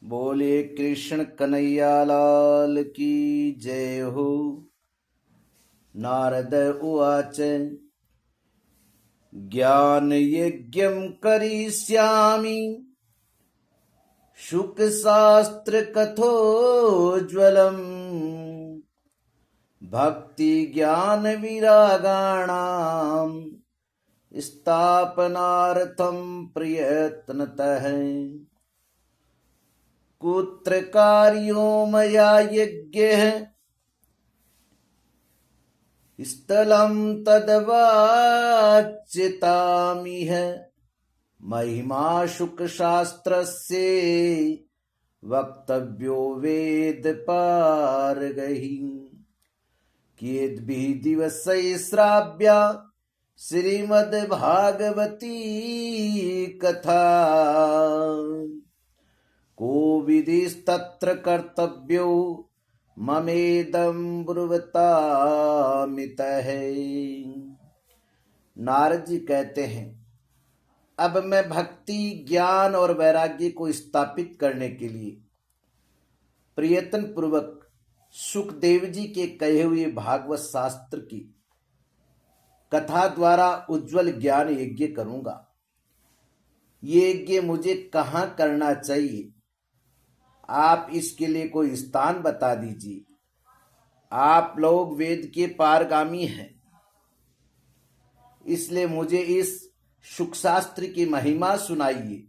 बोले कृष्ण कन्हैया लाल की जय हो। नारद उवाच ज्ञान यज्ञं करिष्यामि शुकशास्त्र कथोज्ज्वलम् भक्ति ज्ञान विरागाणां स्थापनार्थं प्रयत्नतः कुत्र कार्यो मया यज्ञः स्थलं तद्वाच्यतामिह महिमा शुकशास्त्रस्य वक्तव्यो वेद पारगैः कियद्भिः दिवसैः श्राव्या श्रीमद्भागवती कथा को विधिस्तत्र कर्तव्यो ममेदं ब्रुवतामितः। नारद जी कहते हैं, अब मैं भक्ति ज्ञान और वैराग्य को स्थापित करने के लिए प्रयत्न पूर्वक सुखदेव जी के कहे हुए भागवत शास्त्र की कथा द्वारा उज्जवल ज्ञान यज्ञ करूंगा। ये यज्ञ मुझे कहाँ करना चाहिए, आप इसके लिए कोई स्थान बता दीजिए। आप लोग वेद के पारगामी हैं, इसलिए मुझे इस शुकशास्त्र की महिमा सुनाइए।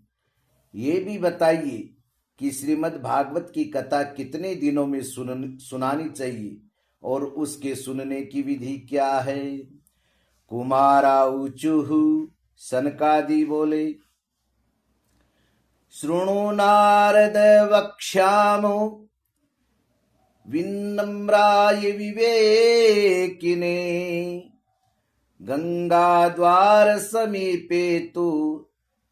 ये भी बताइए कि श्रीमद् भागवत की कथा कितने दिनों में सुनानी चाहिए और उसके सुनने की विधि क्या है। कुमारा ऊचुः, सनकादि बोले, शृणु नारद वक्ष्यामो विनम्राय विवेकिने गंगाद्वार समीपे तु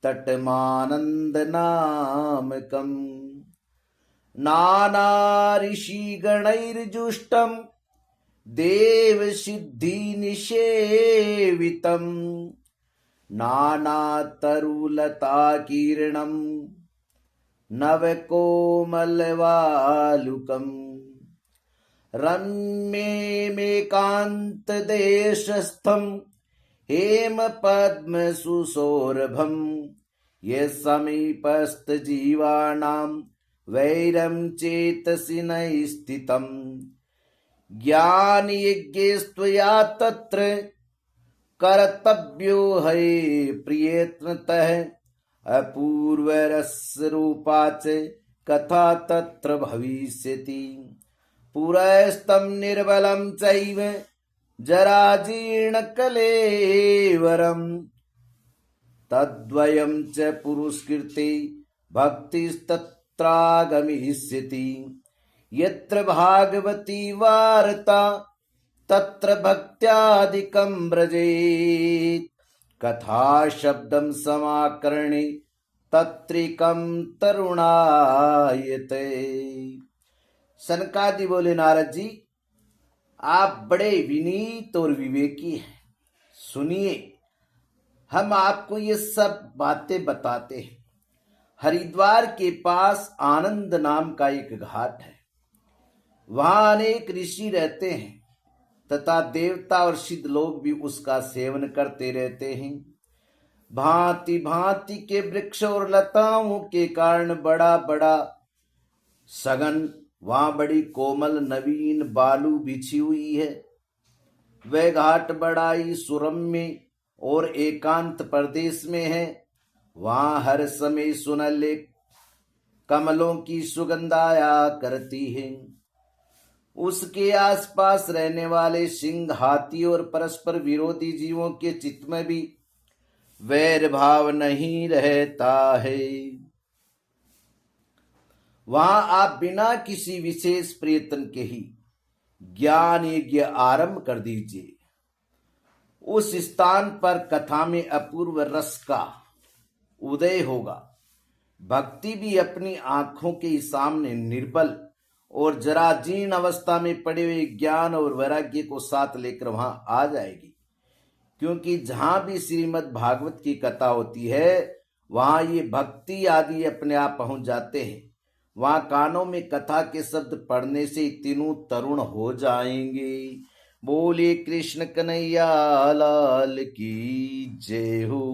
तटमानंद नामकम् नाना ऋषिगणैर्जुष्टम् देव सिद्धि निषेवितम् नानातरुलताकीर्णम् नवकोमलवालुकम् रम्येमेकान्तदेशस्थं हेमपद्मसुसौरभम् यस्समीपस्थजीवानां वैरं चेतसि न स्थितम् ज्ञानयज्ञस्त्वया तत्र कर्तव्यो है प्रयत्नतः अपूर्वरसरूपा च कथा तत्र भविष्यति पुरस्तं निर्बलं चैव जराजीर्णकलेवरम् तद्वयं च पुरस्कृते भक्तिस्तत्रागमिष्यति यत्र भागवती वार्ता तत्र भक्त्यादिकं व्रजेत् कथा शब्दं समाकर्णे तत्रिकं तरुणायते। सनकादि बोले, नारद जी आप बड़े विनीत और विवेकी हैं। सुनिए, हम आपको ये सब बातें बताते हैं। हरिद्वार के पास आनंद नाम का एक घाट है। वहां अनेक ऋषि रहते हैं तथा देवता और सिद्ध लोग भी उसका सेवन करते रहते हैं। भांति भांति के वृक्ष और लताओं के कारण बड़ा बड़ा सघन वहां बड़ी कोमल नवीन बालू बिछी हुई है। वह घाट बड़ा ही सुरम्य और एकांत प्रदेश में है। वहां हर समय सुनहले कमलों की सुगंध आया करती है। उसके आसपास रहने वाले सिंह, हाथी और परस्पर विरोधी जीवों के चित्त में भी वैर भाव नहीं रहता है। वहां आप बिना किसी विशेष प्रयत्न के ही ज्ञान यज्ञ आरंभ कर दीजिए। उस स्थान पर कथा में अपूर्व रस का उदय होगा। भक्ति भी अपनी आंखों के सामने निर्बल और जराजीर्ण अवस्था में पड़े हुए ज्ञान और वैराग्य को साथ लेकर वहां आ जाएगी। क्योंकि जहां भी श्रीमद् भागवत की कथा होती है वहां ये भक्ति आदि अपने आप पहुंच जाते हैं। वहां कानों में कथा के शब्द पढ़ने से तीनों तरुण हो जाएंगे। बोलिए कृष्ण कन्हैया लाल की जय हो।